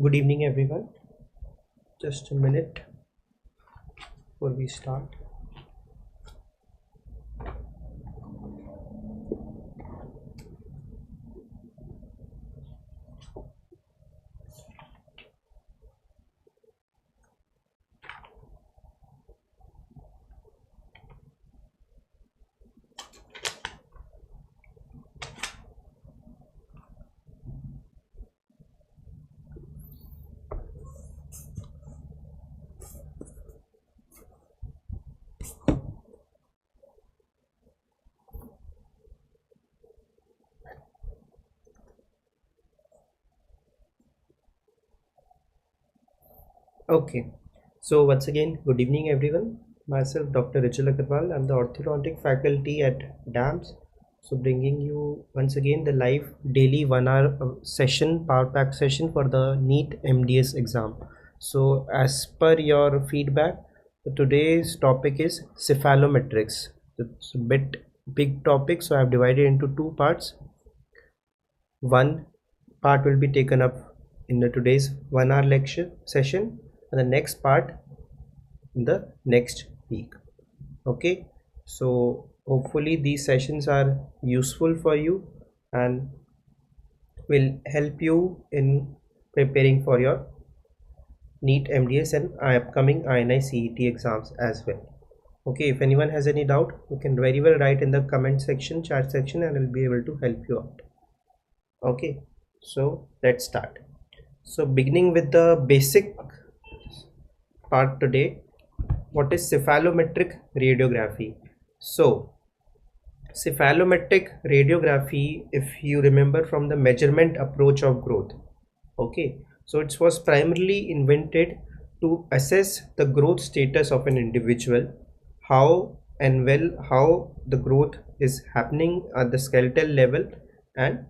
Good evening, everyone. Just a minute before we start. Okay, so once again, good evening, everyone. Myself, Dr. Radiologist. I'm the orthodontic faculty at AIIMS. So, bringing you once again the live daily 1 hour session, power pack session for the NEET MDS exam. So, as per your feedback, today's topic is cephalometrics. It's a bit big topic, so I have divided into two parts. One part will be taken up in the today's 1 hour lecture session, and the next part in the next week. Okay, so hopefully these sessions are useful for you and will help you in preparing for your NEET MDS and upcoming INI CET exams as well. Okay, if anyone has any doubt, you can very well write in the comment section, chat section, and I'll be able to help you out. Okay, so let's start. So beginning with the basic part today, what is cephalometric radiography? So cephalometric radiography, if you remember from the measurement approach of growth, okay, so it was primarily invented to assess the growth status of an individual, how the growth is happening at the skeletal level, and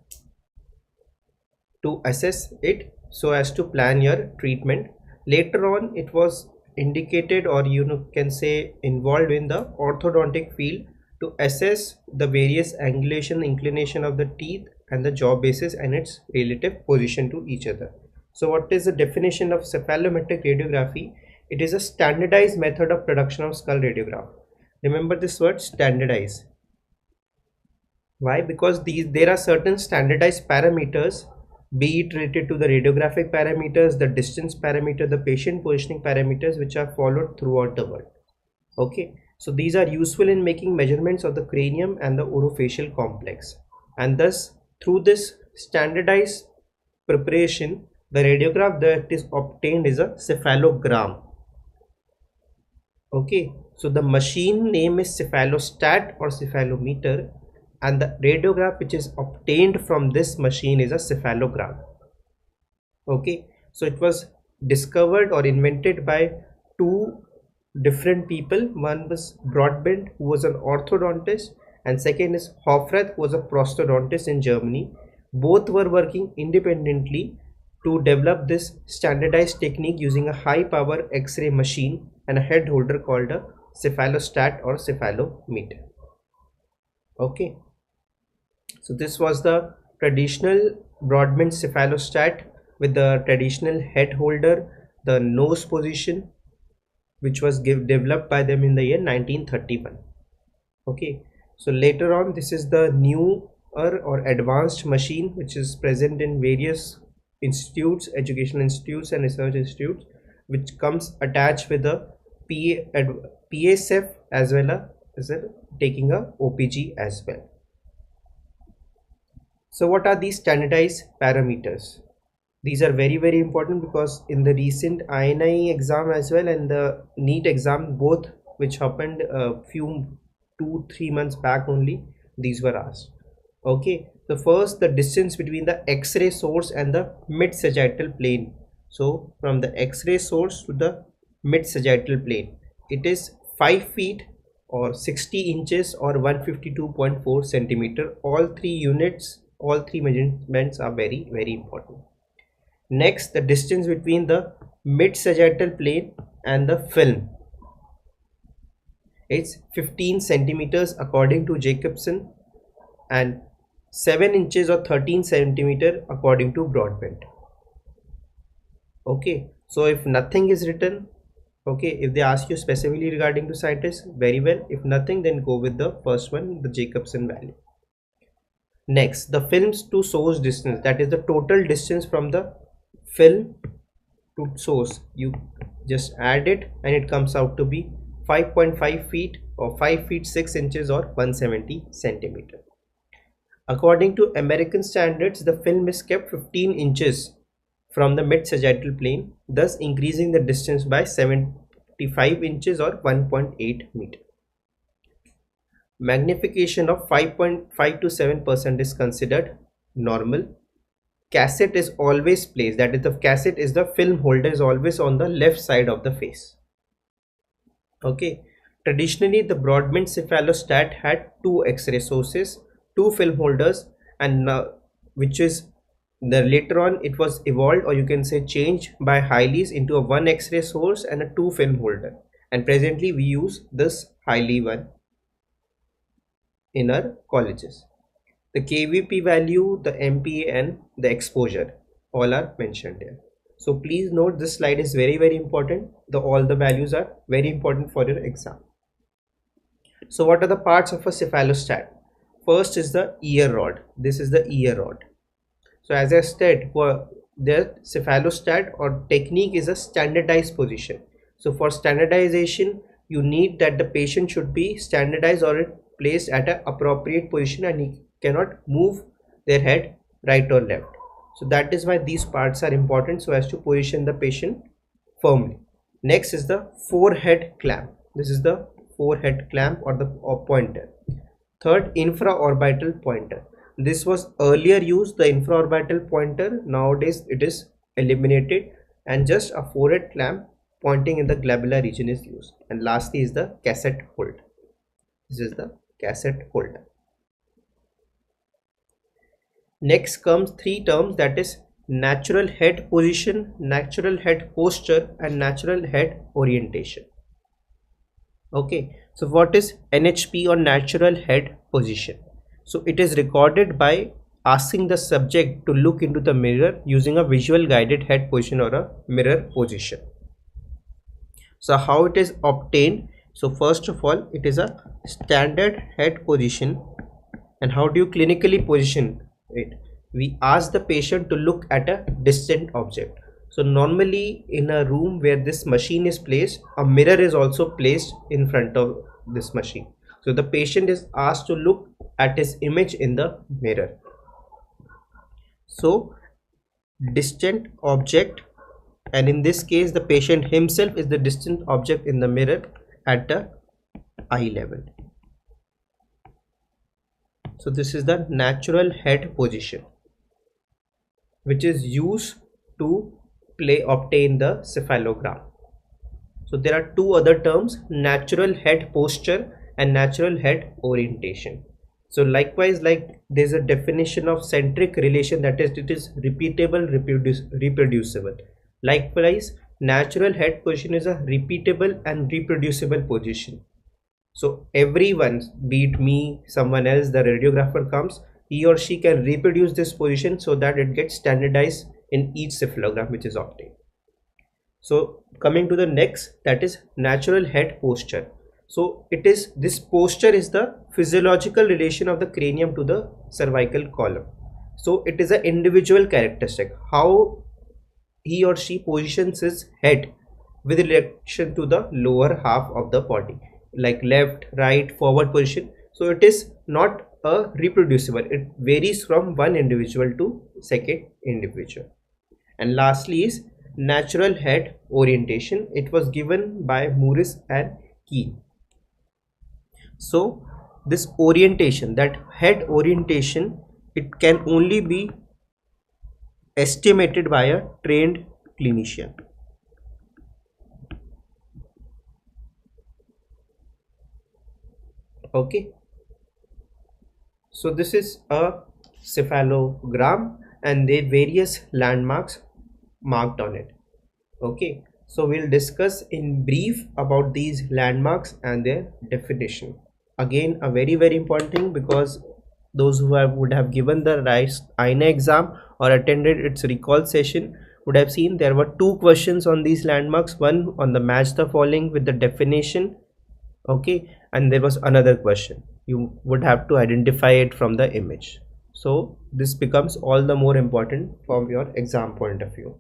to assess it so as to plan your treatment. Later on, it was indicated, or you can say involved in the orthodontic field to assess the various angulation, inclination of the teeth and the jaw bases and its relative position to each other. So what is the definition of cephalometric radiography? It is a standardized method of production of skull radiograph. Remember this word, standardize. Why? Because there are certain standardized parameters, be it related to the radiographic parameters, the distance parameter, the patient positioning parameters, which are followed throughout the world. Okay, so these are useful in making measurements of the cranium and the orofacial complex, and thus through this standardized preparation, the radiograph that is obtained is a cephalogram. Okay, so the machine name is cephalostat or cephalometer, and the radiograph which is obtained from this machine is a cephalogram. Okay, so it was discovered or invented by two different people. One was Broadbent, who was an orthodontist, and second is Hofrath, who was a prosthodontist in Germany. Both were working independently to develop this standardized technique using a high power X-ray machine and a head holder called a cephalostat or cephalometer. Okay, so this was the traditional Broadbent cephalostat with the traditional head holder, the nose position, which was developed by them in the year 1931. Okay, so later on, this is the newer or advanced machine which is present in various institutes, educational institutes and research institutes, which comes attached with a PSF as well as taking a OPG as well. So what are these standardized parameters? These are very, very important because in the recent INI exam as well and the NEET exam, both which happened a few 2-3 months back only, these were asked. Okay, the first, the distance between the X-ray source and the mid-sagittal plane. So from the X-ray source to the mid-sagittal plane, it is 5 feet or 60 inches or 152.4 centimeter. All three measurements are very, very important. Next, the distance between the mid-sagittal plane and the film. It's 15 centimeters according to Jacobson and 7 inches or 13 centimeter according to Broadbent. Okay, so if nothing is written, okay, if they ask you specifically regarding to scientists, very well. If nothing, then go with the first one, the Jacobson value. Next, the films to source distance, that is the total distance from the film to source. You just add it and it comes out to be 5.5 feet or 5 feet 6 inches or 170 centimeter. According to American standards, the film is kept 15 inches from the mid-sagittal plane, thus increasing the distance by 75 inches or 1.8 meter. Magnification of 5.5 to 7% is considered normal. Cassette is always placed, that is the cassette is the film holder is always on the left side of the face. Okay, traditionally the Broadband cephalostat had two X-ray sources, two film holders, and which is the later on it was evolved, or you can say changed by Hiley's into a one X-ray source and a two film holder, and presently we use this Hiley one in our colleges. The KVP value, the MPa, and the exposure all are mentioned here. So please note this slide is very important. All the values are very important for your exam. So what are the parts of a cephalostat? First is the ear rod. This is the ear rod. So as I said, for the cephalostat or technique is a standardized position. So for standardization, you need that the patient should be standardized or placed at an appropriate position, and he cannot move their head right or left. So that is why these parts are important, so as to position the patient firmly. Next is the forehead clamp. This is the forehead clamp or the pointer. Third, infraorbital pointer. This was earlier used, the infraorbital pointer. Nowadays it is eliminated, and just a forehead clamp pointing in the glabellar region is used. And lastly is the cassette holder. This is the cassette holder. Next comes three terms, that is natural head position, natural head posture, and natural head orientation. Okay, so what is NHP or natural head position? So it is recorded by asking the subject to look into the mirror using a visual guided head position or a mirror position. So how it is obtained? So first of all, it is a standard head position. And how do you clinically position it? We ask the patient to look at a distant object. So normally in a room where this machine is placed, a mirror is also placed in front of this machine. So the patient is asked to look at his image in the mirror. So distant object, and in this case the patient himself is the distant object in the mirror at the eye level. So this is the natural head position, which is used to obtain the cephalogram. So there are two other terms, natural head posture and natural head orientation. So likewise, like there's a definition of centric relation, that is it is repeatable, reproducible. Likewise, natural head position is a repeatable and reproducible position. So everyone, be it me, someone else, the radiographer comes, he or she can reproduce this position so that it gets standardized in each cephalogram which is obtained. So coming to the next, that is natural head posture. So it is, this posture is the physiological relation of the cranium to the cervical column. So it is an individual characteristic, how he or she positions his head with relation to the lower half of the body, like left, right, forward position. So it is not a reproducible, it varies from one individual to second individual. And lastly is natural head orientation. It was given by Morris and Keen. So this orientation, that head orientation, it can only be estimated by a trained clinician. Okay, so this is a cephalogram and there are various landmarks marked on it. Okay, so we'll discuss in brief about these landmarks and their definition. Again, a very important thing, because those who would have given the AIIMS exam or attended its recall session would have seen there were two questions on these landmarks, one on the match the following with the definition, okay, and there was another question. You would have to identify it from the image. So this becomes all the more important from your exam point of view.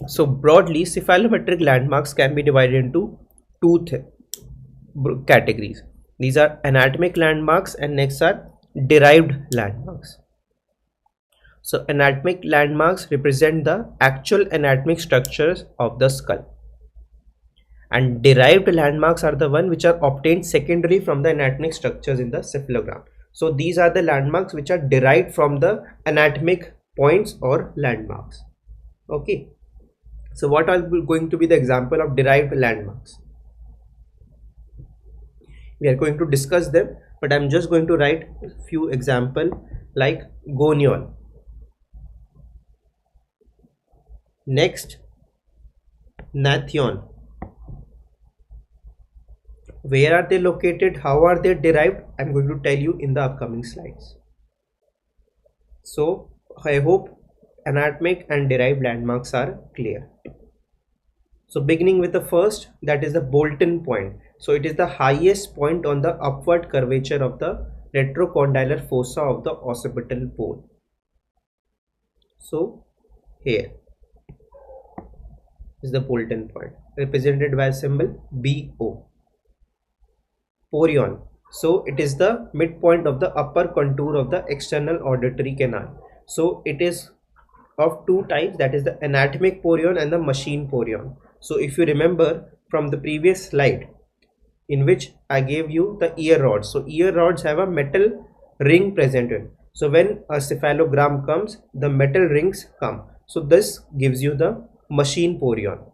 So broadly, cephalometric landmarks can be divided into two categories. These are anatomic landmarks and next are derived landmarks. So anatomic landmarks represent the actual anatomic structures of the skull, and derived landmarks are the one which are obtained secondary from the anatomic structures in the cephalogram. So these are the landmarks which are derived from the anatomic points or landmarks. Okay, so what are going to be the example of derived landmarks? We are going to discuss them, but I'm just going to write a few examples like gonion. Next, nathion. Where are they located? How are they derived? I'm going to tell you in the upcoming slides. So I hope anatomic and derived landmarks are clear. So beginning with the first, that is the Bolton point. So it is the highest point on the upward curvature of the retrocondylar fossa of the occipital bone. So here is the Bolton point, represented by a symbol BO. Porion. So it is the midpoint of the upper contour of the external auditory canal. So it is of two types, that is the anatomic porion and the machine porion. So if you remember from the previous slide in which I gave you the ear rods, so ear rods have a metal ring present in. So when a cephalogram comes, the metal rings come. So this gives you the machine porion,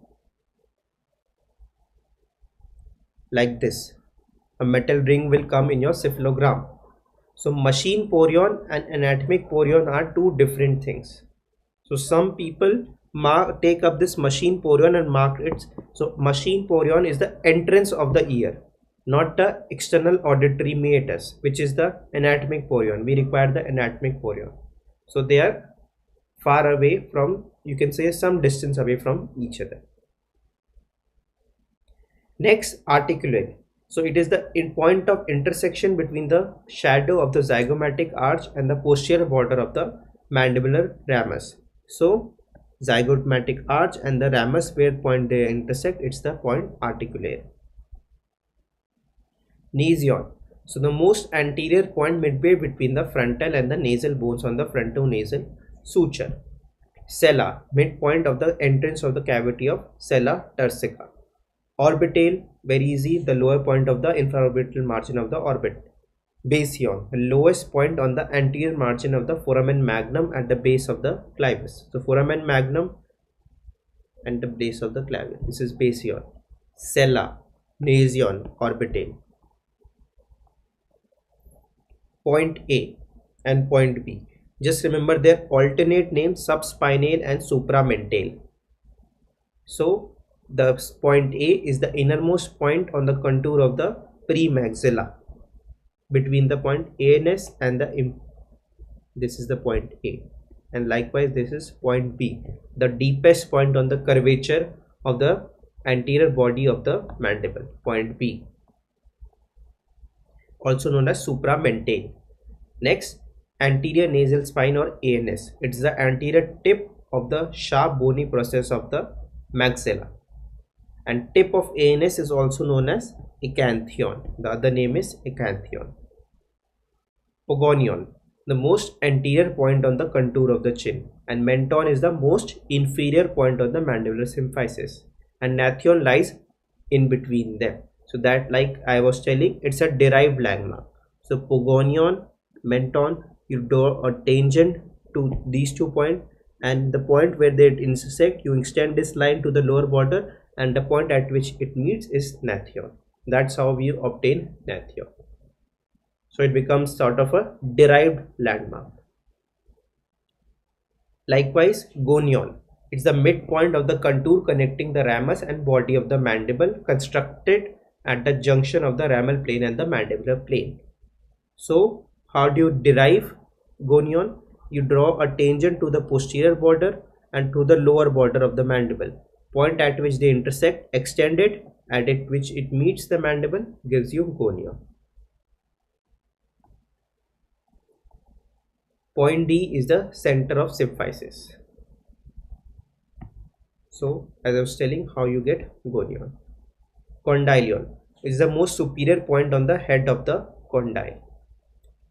like this. A metal ring will come in your cephalogram. So machine porion and anatomic porion are two different things. So some people take up this machine porion and mark it. So machine porion is the entrance of the ear, not the external auditory meatus, which is the anatomic porion. We require the anatomic porion. So they are far away from, you can say some distance away from each other. Next, articulate. So it is the point of intersection between the shadow of the zygomatic arch and the posterior border of the mandibular ramus. So zygomatic arch and the ramus, where point they intersect, it's the point articulate. Nasion. So the most anterior point midway between the frontal and the nasal bones on the frontonasal suture. Sella, midpoint of the entrance of the cavity of sella turcica. Orbital, very easy, the lower point of the infraorbital margin of the orbit. Basion, the lowest point on the anterior margin of the foramen magnum at the base of the clivus. So foramen magnum and the base of the clivus. This is basion. Sella, nasion, orbital. Point A and point B. Just remember their alternate names, subspinal and supramental. So the point A is the innermost point on the contour of the premaxilla between the point ANS and the this is the point A, and likewise this is point B, the deepest point on the curvature of the anterior body of the mandible, point B, also known as supramental. Next, anterior nasal spine or ANS. It's the anterior tip of the sharp bony process of the maxilla, and tip of ANS is also known as ecanthion. The other name is ecanthion. Pogonion, the most anterior point on the contour of the chin, and menton is the most inferior point on the mandibular symphysis, and nathion lies in between them. So that, like I was telling, it's a derived landmark. So pogonion, menton, you draw a tangent to these 2 points, and the point where they intersect, you extend this line to the lower border, and the point at which it meets is nathion. That's how we obtain nathion. So it becomes sort of a derived landmark. Likewise, gonion. It's the midpoint of the contour connecting the ramus and body of the mandible, constructed at the junction of the ramal plane and the mandibular plane. So how do you derive gonion? You draw a tangent to the posterior border and to the lower border of the mandible. Point at which they intersect, extend it, at which it meets the mandible, gives you gonion. Point D is the center of symphysis. So as I was telling, how you get gonion. Condylion is the most superior point on the head of the condyle.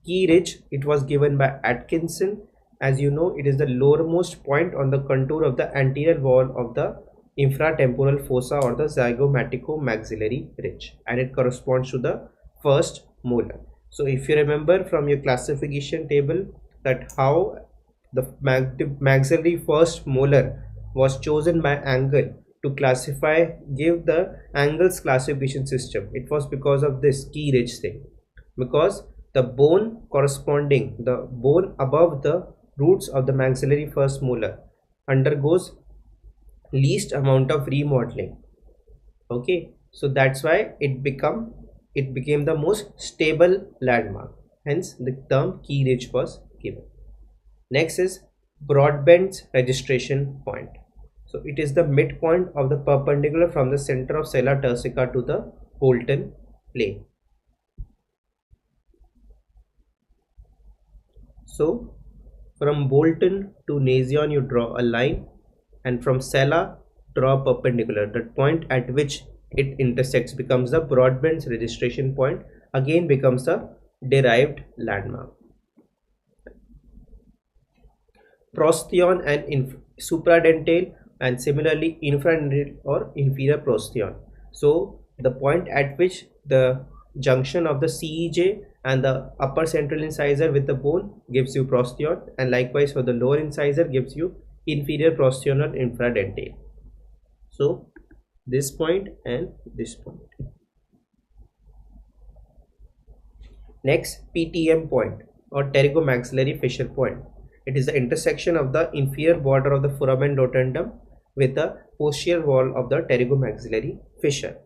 Key ridge, it was given by Atkinson. As you know, it is the lowermost point on the contour of the anterior wall of the infratemporal fossa or the zygomatico-maxillary ridge, and it corresponds to the first molar. So if you remember from your classification table that how the maxillary first molar was chosen by angle to classify, give the angles classification system, it was because of this key ridge thing, because the bone corresponding, the bone above the roots of the maxillary first molar undergoes least amount of remodeling. Okay, so that's why it became the most stable landmark, hence the term key ridge was given. Next is Broadbent's registration point. So it is the midpoint of the perpendicular from the center of sella turcica to the Bolton plane. So from Bolton to Nasion you draw a line, and from sella draw perpendicular. The point at which it intersects becomes the Broadbent's registration point, again becomes a derived landmark. Prostheon and supradental, and similarly infradental or inferior prostheon. So the point at which the junction of the CEJ and the upper central incisor with the bone gives you prostheon, and likewise for the lower incisor gives you inferior prostheon or infradental. So this point and this point. Next, PTM point or pterygomaxillary fissure point. It is the intersection of the inferior border of the foramen rotundum with the posterior wall of the pterygomaxillary fissure.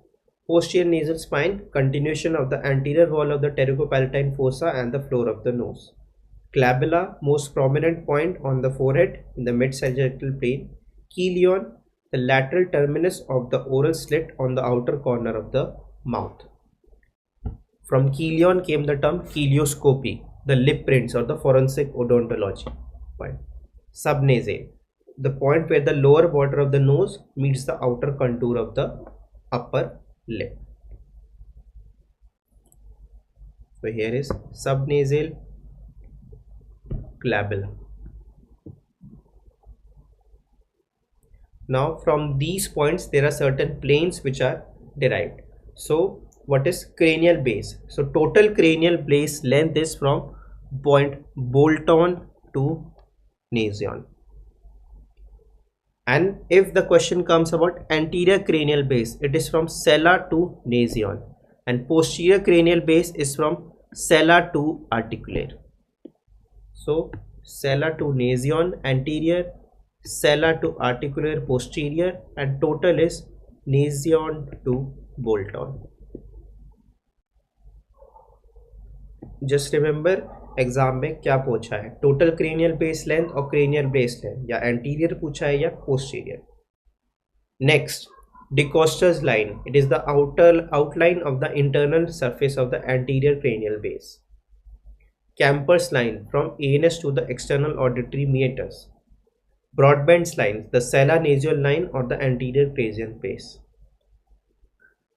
Posterior nasal spine, continuation of the anterior wall of the pterygopalatine fossa and the floor of the nose. Glabella, most prominent point on the forehead in the mid-sagittal plane. Chelion, the lateral terminus of the oral slit on the outer corner of the mouth. From chelion came the term chelioscopy, the lip prints or the forensic odontology point. Subnasal, the point where the lower border of the nose meets the outer contour of the upper lip. So here is subnasal glabella. Now from these points there are certain planes which are derived. So what is cranial base? So total cranial base length is from point Bolton to Nasion. And if the question comes about anterior cranial base, it is from sella to Nasion, and posterior cranial base is from sella to articular. So sella to Nasion anterior, sella to articular posterior, and total is Nasion to Bolton. Just remember exam में क्या पूछा है, total cranial base length और cranial base length, या anterior पूछा है या posterior. Next, De Coster's line. It is the outline of the internal surface of the anterior cranial base. Camper's line from ANS to the external auditory meatus. Broadbent's line, the sella nasal line or the anterior cranial base.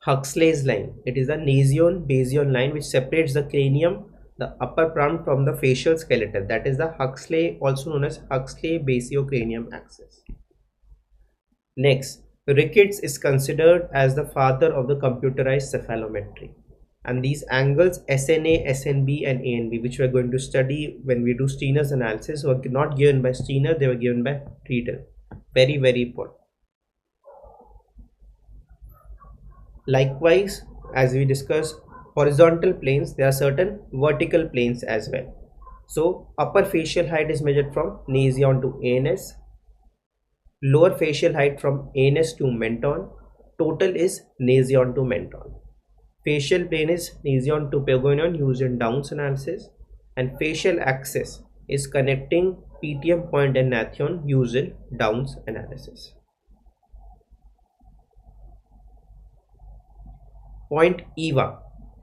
Huxley's line, it is the nasion-basion line which separates the cranium, the upper front from the facial skeleton. That is the Huxley, also known as Huxley-basiocranium axis. Next, Ricketts is considered as the father of the computerized cephalometry, and these angles SNA, SNB and ANB, which we are going to study when we do Steiner's analysis, were not given by Steiner, they were given by Riedel. Very, very important. Likewise, as we discussed horizontal planes, there are certain vertical planes as well. So upper facial height is measured from nasion to ANS, lower facial height from ANS to menton, total is nasion to menton. Facial plane is nasion to pogonion used in Downs analysis, and facial axis is connecting PTM point and nathion used in Downs analysis. Point EVA.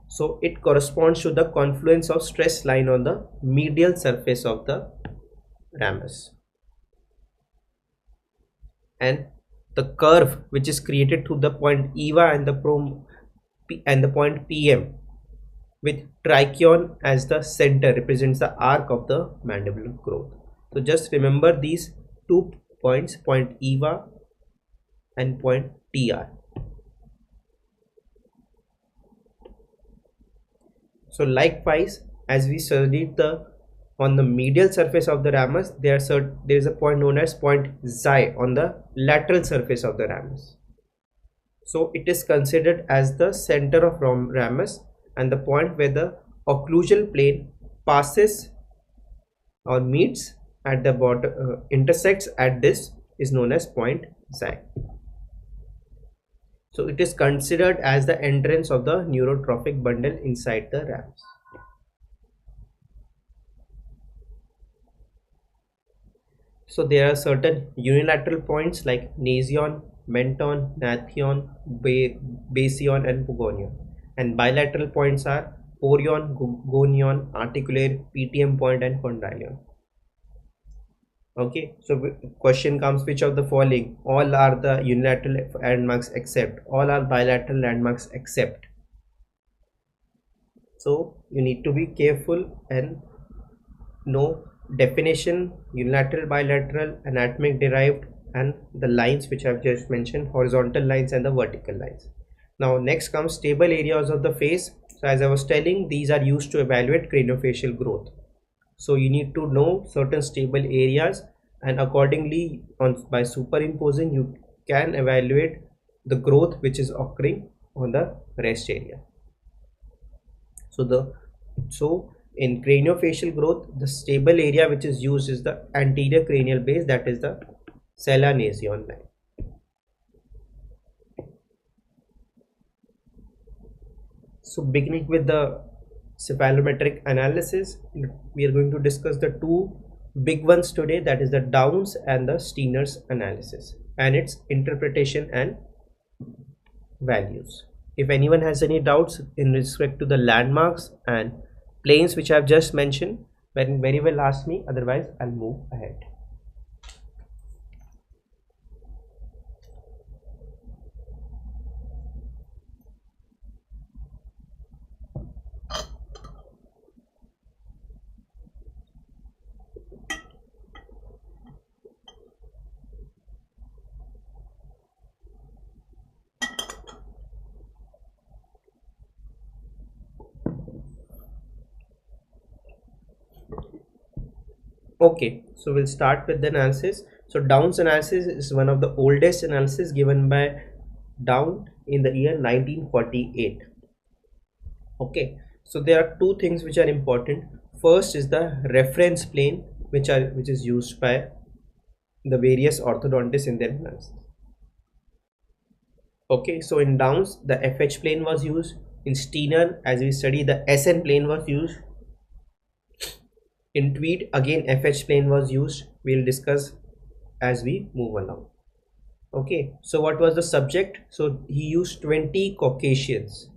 So it corresponds to the confluence of stress line on the medial surface of the ramus. And the curve which is created through the point EVA and the point PM with trichion as the center represents the arc of the mandibular growth. So just remember these 2 points, point EVA and point TR. So likewise, as we studied on the medial surface of the ramus, there is a point known as point xi on the lateral surface of the ramus. So it is considered as the center of ramus, and the point where the occlusal plane passes or meets at the bottom, intersects at this, is known as point xi. So it is considered as the entrance of the neurotrophic bundle inside the ramus. So there are certain unilateral points like nasion, menton, nathion, basion and pogonion, and bilateral points are porion, gonion, articular, PTM point and condylion. Okay, so question comes, which of the following? All are the unilateral landmarks except, all are bilateral landmarks except. So you need to be careful and know definition, unilateral, bilateral, anatomic derived, and the lines which I've just mentioned, horizontal lines and the vertical lines. Now next comes stable areas of the face. So as I was telling, these are used to evaluate craniofacial growth. So you need to know certain stable areas, and accordingly by superimposing you can evaluate the growth which is occurring on the rest area. So in craniofacial growth, the stable area which is used is the anterior cranial base, that is the sella nasion line. So beginning with the cephalometric analysis, we are going to discuss the two big ones today, that is the Downs and the Steiner's analysis and its interpretation and values. If anyone has any doubts in respect to the landmarks and planes which I have just mentioned, very well ask me, otherwise I'll move ahead. Okay, so we'll start with the analysis. So Downs analysis is one of the oldest analysis given by Down in the year 1948. Okay, so there are two things which are important. First is the reference plane which is used by the various orthodontists in their analysis. Okay, so in Downs the FH plane was used. In Steiner, as we study, the SN plane was used. In Tweed again FH plane was used. We'll discuss as we move along. Okay, so what was the subject? So he used 20 Caucasians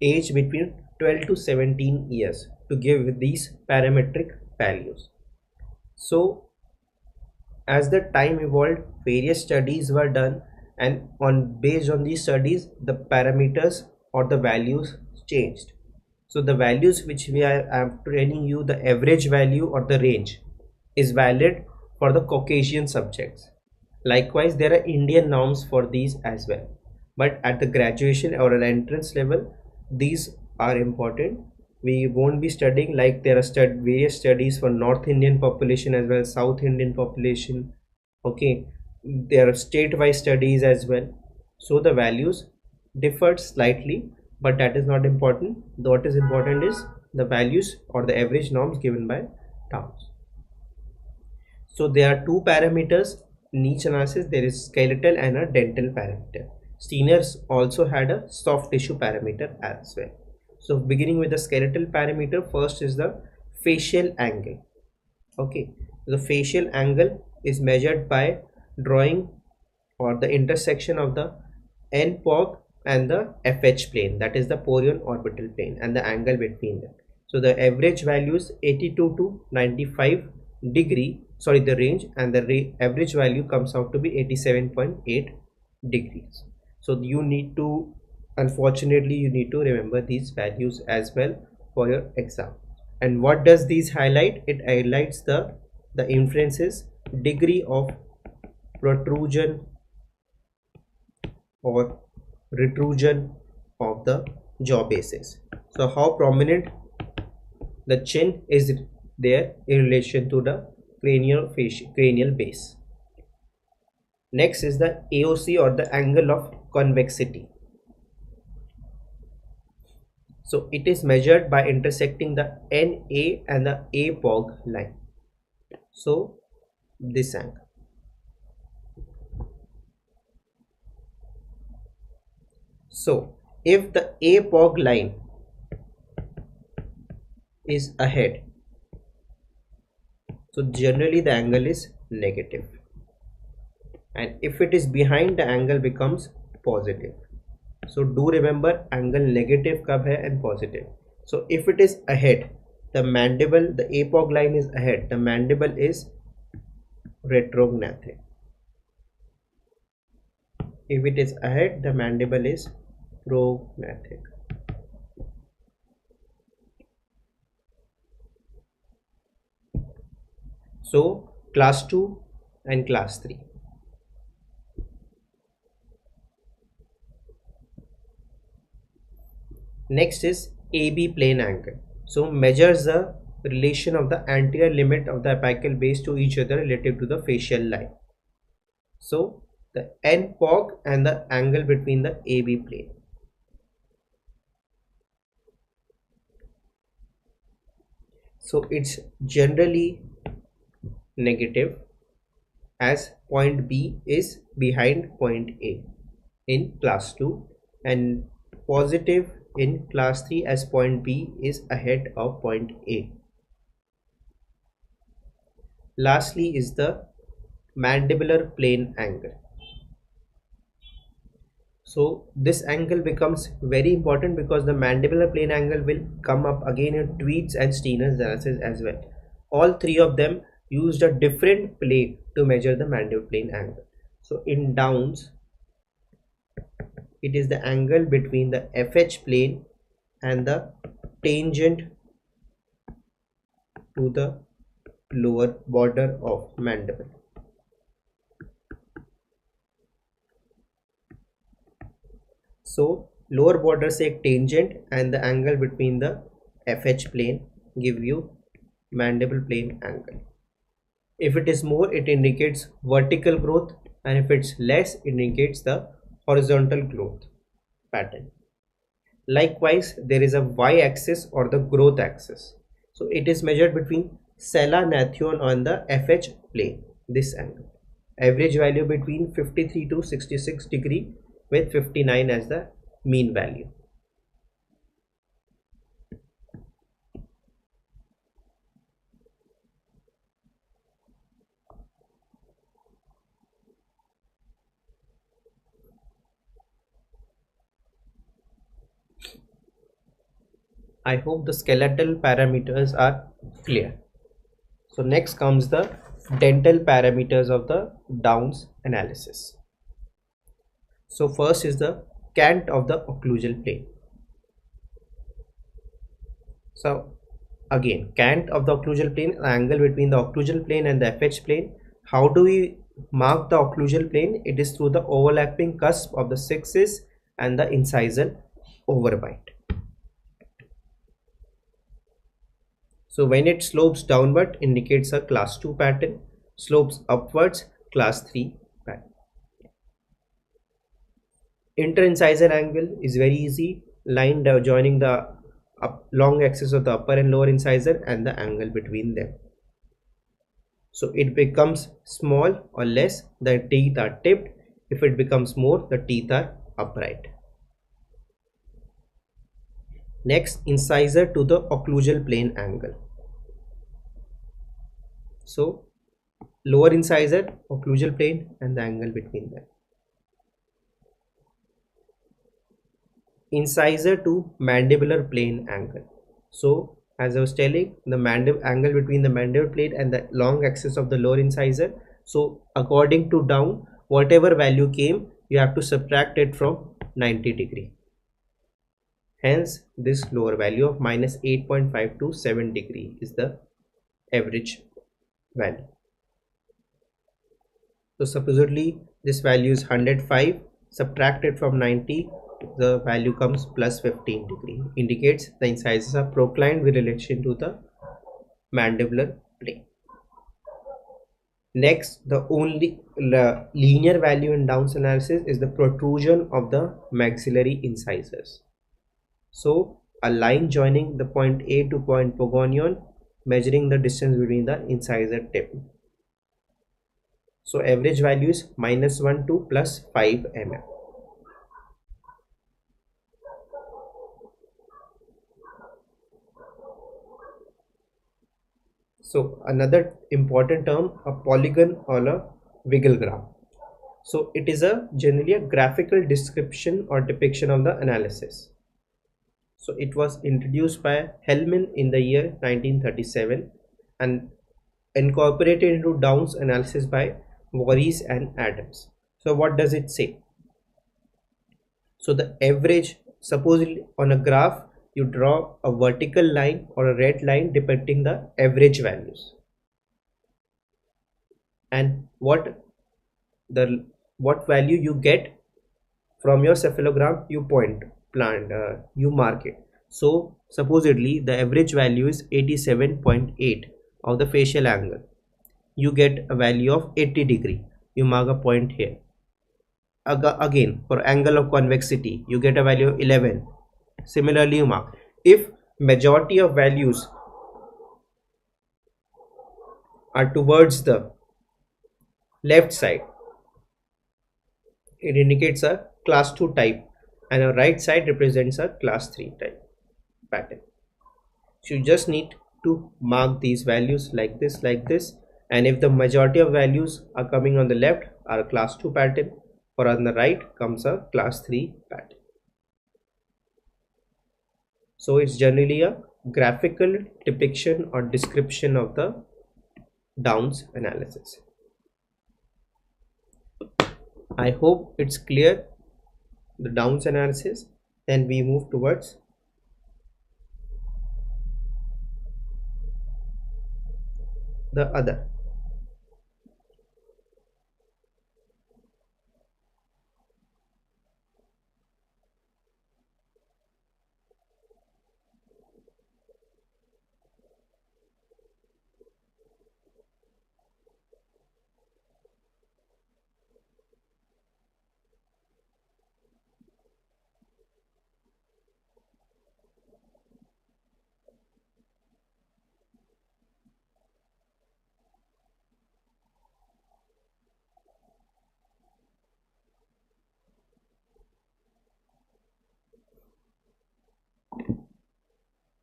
aged between 12 to 17 years to give these parametric values. So as the time evolved, various studies were done, and based on these studies the parameters or the values changed. So the values which I'm telling you, the average value or the range, is valid for the Caucasian subjects. Likewise, there are Indian norms for these as well, but at the graduation or an entrance level, these are important. We won't be studying, like there are various studies for North Indian population as well as South Indian population. Okay, there are state-wise studies as well. So the values differed slightly, but that is not important. What is important is the values or the average norms given by Downs. So there are two parameters in each analysis. There is skeletal and a dental parameter. Steiner's also had a soft tissue parameter as well. So beginning with the skeletal parameter, first is the facial angle. Okay, the facial angle is measured by drawing or the intersection of the NPOG and the FH plane, that is the Porion orbital plane, and the angle between them. So the average value is 82 to 95 degree, sorry, the range, and the average value comes out to be 87.8 degrees. So you need to, unfortunately, you need to remember these values as well for your exam. And what does these highlight? It highlights the inferences degree of protrusion or retrusion of the jaw bases. So how prominent the chin is there in relation to the cranial base. Next is the AOC, or the angle of convexity. So it is measured by intersecting the NA and the APOG line. So this angle. So if the APOG line is ahead, so generally the angle is negative, and if it is behind, the angle becomes positive. So do remember angle negative kab hai and positive. So if it is ahead, the mandible, the APOG line is ahead, the mandible is retrognathic. If it is ahead, the mandible is prognathic. So class 2 and class 3. Next is AB plane angle. So measures the relation of the anterior limit of the apical base to each other relative to the facial line. So the NPOG and the angle between the AB plane. So it's generally negative, as point B is behind point A in class 2, and positive in class 3 as point B is ahead of point A. Lastly is the mandibular plane angle. So this angle becomes very important because the mandibular plane angle will come up again in Tweed's and Steiner's analysis as well. All three of them used a different plane to measure the mandibular plane angle. So in Downs, it is the angle between the FH plane and the tangent to the lower border of mandible. So lower border से एक tangent and the angle between the FH plane give you mandible plane angle. If it is more, it indicates vertical growth, and if it's less, it indicates the horizontal growth pattern. Likewise, there is a y-axis or the growth axis. So it is measured between cephalometry on the FH plane, this angle. Average value between 53 to 66 degree with 59 as the mean value. I hope the skeletal parameters are clear. So next comes the dental parameters of the Downs analysis. So first is the cant of the occlusal plane. So again, cant of the occlusal plane, the angle between the occlusal plane and the FH plane. How do we mark the occlusal plane? It is through the overlapping cusp of the sixes and the incisal overbite. So when it slopes downward, indicates a class 2 pattern, slopes upwards, class 3 pattern. Interincisal angle is very easy, line joining the long axis of the upper and lower incisor and the angle between them. So it becomes small or less, the teeth are tipped. If it becomes more, the teeth are upright. Next, incisor to the occlusal plane angle. So lower incisor, occlusal plane, and the angle between them. Incisor to mandibular plane angle. So as I was telling, the angle between the mandibular plane and the long axis of the lower incisor. So according to down, whatever value came, you have to subtract it from 90 degree. Hence this lower value of minus 8.5 to 7 degree is the average value. So supposedly this value is 105, subtracted from 90, the value comes plus 15 degree, indicates the incisors are proclined with relation to the mandibular plane. Next, the only linear value in Downs analysis is the protrusion of the maxillary incisors. So a line joining the point A to point Pogonion, measuring the distance between the incisor tip. So average value is -1 to +5 mm. So another important term, a polygon or a wigglegram. So it is generally a graphical description or depiction of the analysis. So it was introduced by Hellman in the year 1937 and incorporated into Downs analysis by Voorhees and Adams. So what does it say? So the average, supposedly on a graph, you draw a vertical line or a red line depicting the average values, and what value you get from your cephalogram, you you mark it. So supposedly the average value is 87.8 of the facial angle. You get a value of 80 degree, you mark a point here. Again, for angle of convexity, you get a value of 11. Similarly, you mark. If majority of values are towards the left side, it indicates a class 2 type, and a right side represents a class 3 type pattern. So you just need to mark these values like this, and if the majority of values are coming on the left are a class 2 pattern, or on the right comes a class 3 pattern. So it's generally a graphical depiction or description of the Downs analysis. I hope it's clear, the Downs analysis. Then we move towards the other.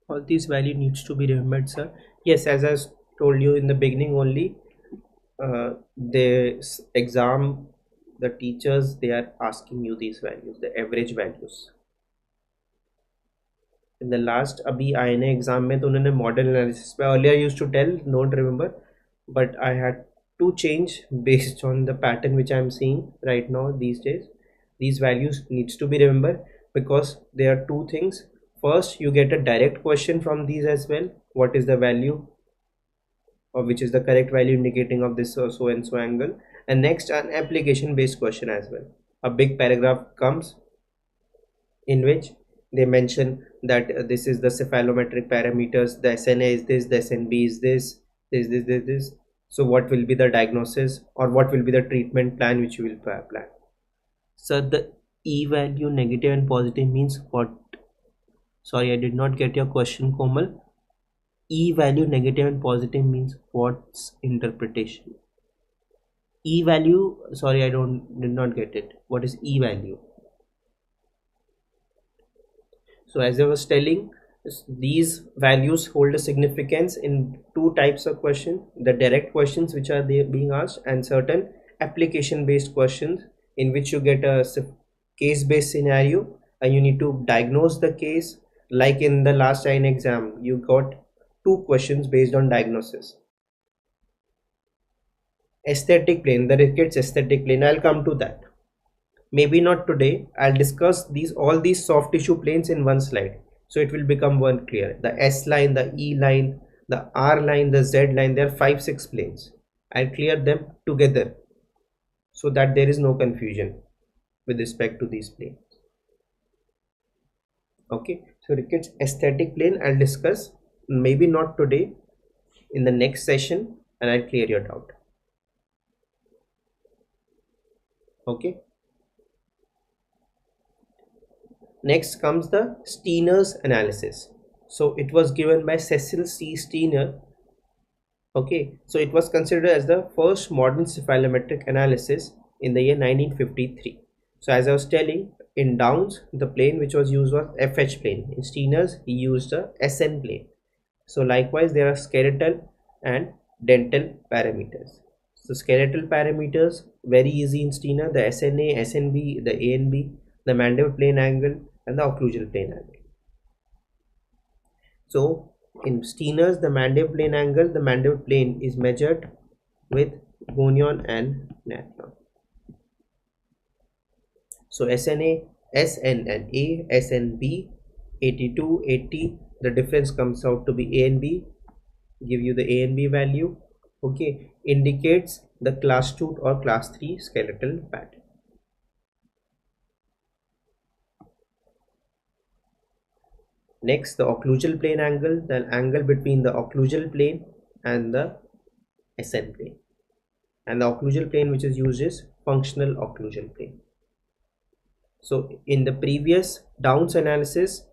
All these value needs to be remembered, sir. Yes, as I told you in the beginning only, the exam, the teachers, they are asking you these values, the average values. In the last अभी INA exam में तो उन्होंने model analysis पे, earlier I used to tell, don't remember, but I had to change based on the pattern which I am seeing right now these days. These values needs to be remembered, because there are two things. First, you get a direct question from these as well. What is the value, or which is the correct value indicating of this so and so angle? And next, an application based question as well. A big paragraph comes in which they mention that this is the cephalometric parameters, the SNA is this, the SNB is this. So what will be the diagnosis, or what will be the treatment plan which you will plan? So the E value negative and positive means what? Sorry, I did not get your question, Komal. E value negative and positive means what's interpretation? E value, sorry, I did not get it. What is E value? So as I was telling, these values hold a significance in two types of questions: the direct questions which are being asked, and certain application based questions in which you get a case based scenario and you need to diagnose the case. Like in the last AIIMS exam, you got two questions based on diagnosis. Aesthetic plane, the rickets aesthetic plane, I'll come to that. Maybe not today. I'll discuss all these soft tissue planes in one slide, so it will become one clear. The S line, the E line, the R line, the Z line, there are 5-6 planes. I'll clear them together so that there is no confusion with respect to these planes. Okay, so rickets aesthetic plane I'll discuss, maybe not today, in the next session, and I'll clear your doubt. Okay. Next comes the Steiner's analysis. So it was given by Cecil C. Steiner. Okay, so it was considered as the first modern cephalometric analysis in the year 1953. So as I was telling, in Downs, the plane which was used was FH plane. In Steiner's, he used a SN plane. So likewise, there are skeletal and dental parameters. So skeletal parameters, very easy in Steiner: the SNA, SNB, the ANB, the mandible plane angle, and the occlusal plane angle. So in Steiner's, the mandible plane angle, the mandible plane is measured with gonion and natron. So SNA, SN and A, SNB, 82, 80, the difference comes out to be A and B, give you the A and B value. Okay, indicates the class 2 or class 3 skeletal pattern. Next, the occlusal plane angle, the angle between the occlusal plane and the SN plane. And the occlusal plane which is used is functional occlusal plane. So in the previous Downs analysis,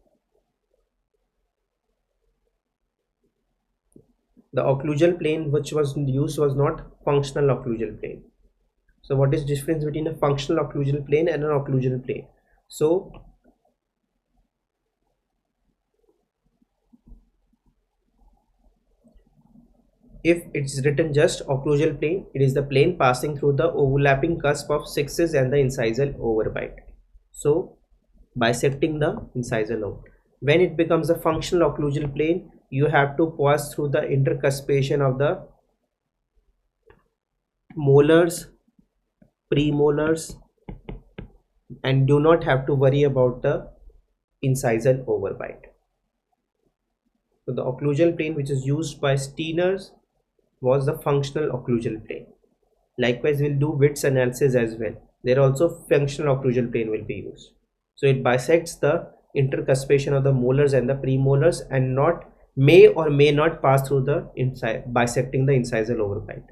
the occlusal plane which was used was not functional occlusal plane. So what is the difference between a functional occlusal plane and an occlusal plane? So if it's written just occlusal plane, it is the plane passing through the overlapping cusp of sixes and the incisal overbite. So bisecting the incisal over. When it becomes a functional occlusal plane, you have to pass through the intercuspation of the molars, premolars, and do not have to worry about the incisal overbite. So the occlusal plane which is used by Steiner's was the functional occlusal plane. Likewise, we'll do widths analysis as well. There also functional occlusal plane will be used. So it bisects the intercuspation of the molars and the premolars, and may or may not pass through the bisecting the incisal overbite.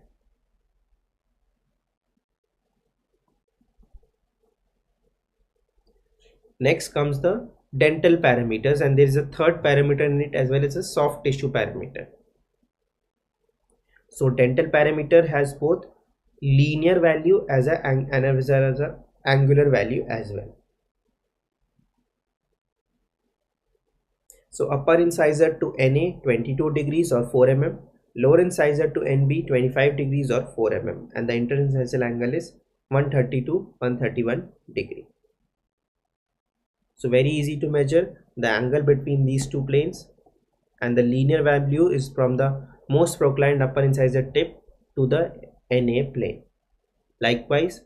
Next comes the dental parameters, and there is a third parameter in it as well as a soft tissue parameter. So dental parameter has both linear value as a angular value as well. So upper incisor to NA 22 degrees or 4 mm, lower incisor to NB 25 degrees or 4 mm, and the interincisal angle is 130 to 131 degree. So very easy to measure the angle between these two planes, and the linear value is from the most proclined upper incisor tip to the NA plane. Likewise,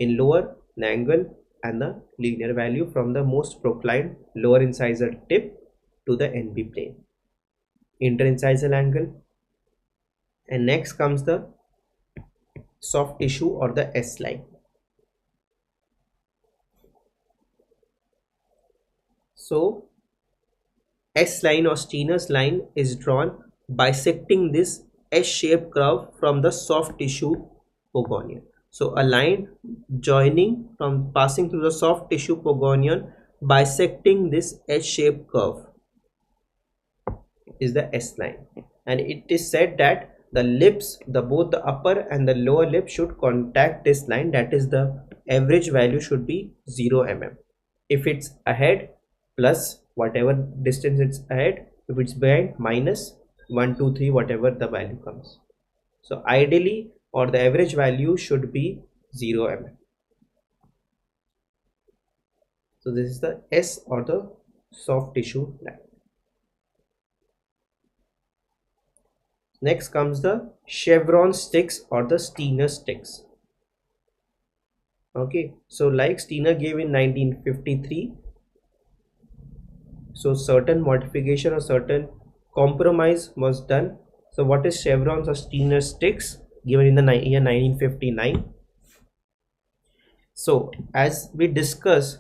in lower, the angle and the linear value from the most proclined lower incisor tip to the NB plane. Interincisal angle. And next comes the soft tissue or the S line. So S line or Steiner's line is drawn bisecting this S-shaped curve from the soft tissue pogonion. So a line joining from passing through the soft tissue pogonion, bisecting this S-shaped curve is the S line, and it is said that the lips, both the upper and the lower lip should contact this line. That is, the average value should be 0 mm. If it's ahead, plus whatever distance it's ahead. If it's behind, minus 1 2 3, whatever the value comes. So ideally, or the average value should be 0 mm. So this is the S, or the soft tissue line. Next comes the chevron sticks or the Steiner sticks. Okay, so like Steiner gave in 1953, so certain modification or certain compromise was done. So what is chevrons or Steiner sticks given in the year 1959? So as we discuss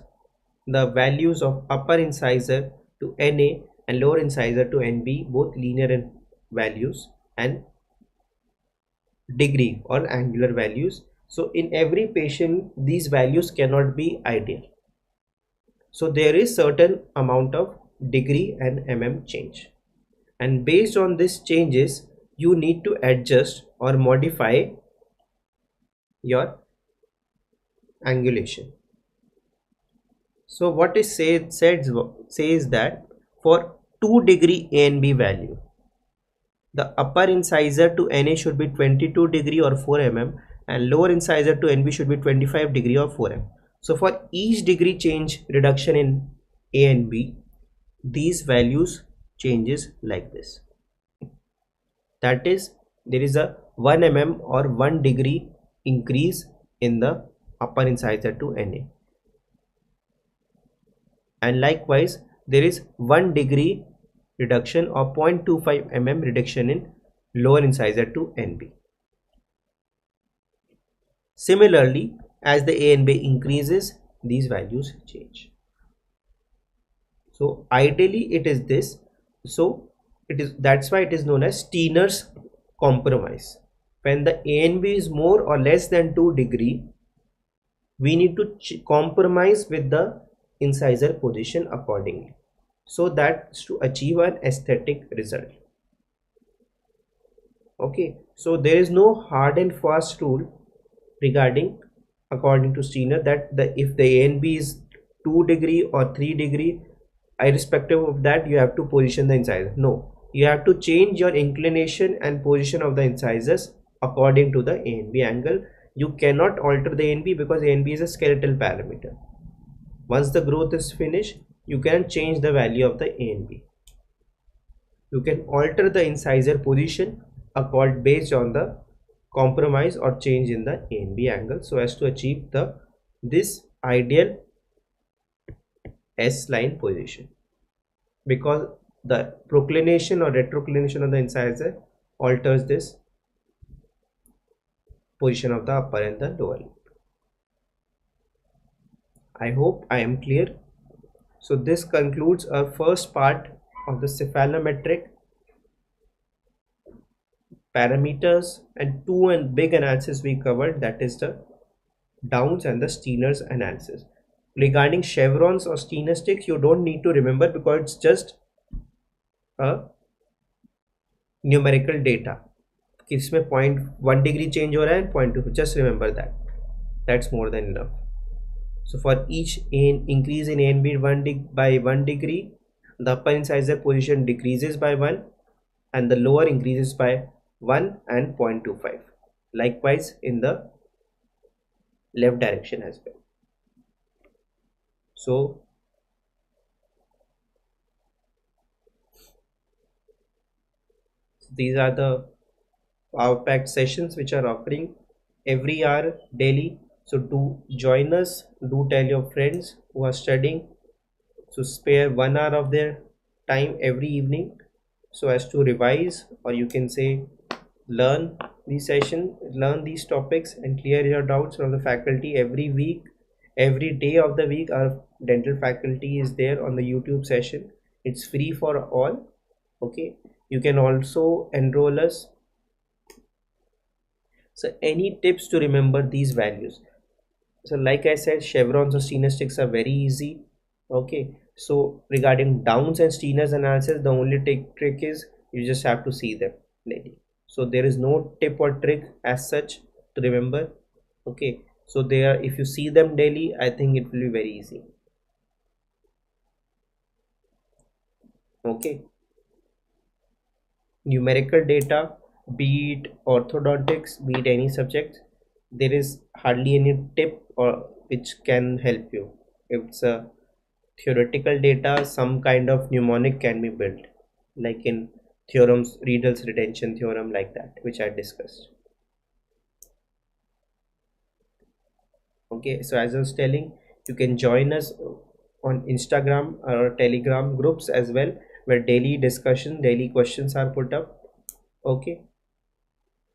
the values of upper incisor to NA and lower incisor to NB, both linear and values, and degree or angular values. So in every patient these values cannot be ideal. So there is certain amount of degree and mm change, and based on these changes you need to adjust or modify your angulation. So what is says that for 2 degree A and B value, the upper incisor to NA should be 22 degree or 4 mm, and lower incisor to NB should be 25 degree or 4 mm. So for each degree change reduction in A and B, these values changes like this. That is, there is a 1 mm or 1 degree increase in the upper incisor to NA, and likewise there is 1 degree reduction or 0.25 mm reduction in lower incisor to NB. Similarly, as the A and B increases, these values change. So ideally it is this. So that's why it is known as Steiner's compromise. When the A and B is more or less than 2 degree, we need to compromise with the incisor position accordingly, so that's to achieve an aesthetic result. Okay, so there is no hard and fast rule regarding, according to Steiner, that if the A and B is 2 degree or 3 degree, irrespective of that you have to position the incisor. No, you have to change your inclination and position of the incisors according to the A and B angle. You cannot alter the A and B because A and B is a skeletal parameter. Once the growth is finished, you can change the value of the A and B. You can alter the incisor position based on the compromise or change in the A and B angle, so as to achieve this ideal S line position, because the proclination or retroclination of the incisor alters this position of the upper and the lower lip. I hope I am clear. So this concludes our first part of the cephalometric parameters, and two big analysis we covered, that is the Downs and the Steiner's analysis. Regarding chevrons or Steiner sticks, you don't need to remember because it's just a numerical data. इसमें 0.1 degree change हो रहा है, 0.2, just remember that. That's more than enough. So for each increase in A and B by 1 degree, the upper incisor position decreases by 1 and the lower increases by 1 and 0.25. Likewise in the left direction as well. So these are the power-packed sessions which are offering every hour daily. So do join us, do tell your friends who are studying, so spare 1 hour of their time every evening so as to revise, or you can say learn these sessions, learn these topics and clear your doubts from the faculty. Every week, every day of the week, our dental faculty is there on the YouTube session. It's free for all. Okay, you can also enroll us. So any tips to remember these values? So like I said, chevrons or Steiner sticks are very easy. Okay, so regarding Downs and Steiner's analysis, the only trick is you just have to see them daily. So there is no tip or trick as such to remember. Okay, so if you see them daily, I think it will be very easy. Okay, numerical data, be it orthodontics, be it any subject, there is hardly any tip or which can help you. If it's a theoretical data, some kind of mnemonic can be built, like in theorems, Riedel's retention theorem, like that, which I discussed. Okay, so as I was telling, you can join us on Instagram or Telegram groups as well, where daily discussion, daily questions are put up. Okay,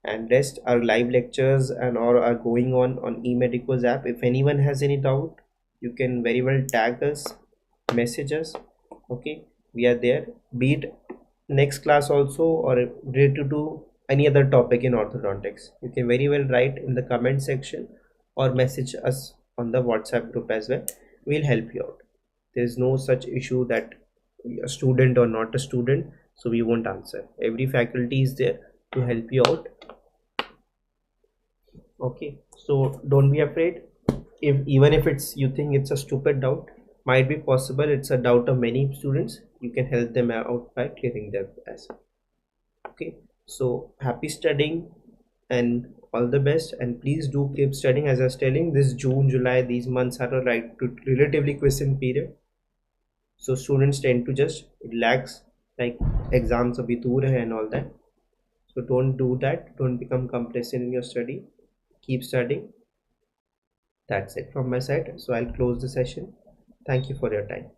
and rest are live lectures and or are going on eMedicoz app. If anyone has any doubt, you can very well tag us, message us. Okay, we are there, be it next class also or related to any other topic in orthodontics. You can very well write in the comment section or message us on the WhatsApp group as well. We'll help you out. There's no such issue that a student or not a student, so we won't answer. Every faculty is there to help you out. Okay, so don't be afraid. If even if it's you think it's a stupid doubt, might be possible it's a doubt of many students, you can help them out by clearing them as well. Okay, so happy studying and all the best, and please do keep studying. As I was telling, this June, July, these months are a relatively question period, so students tend to just relax, like exams abhi dur hai and all that. So don't do that, don't become complacent in your study, keep studying. That's it from my side, so I'll close the session. Thank you for your time.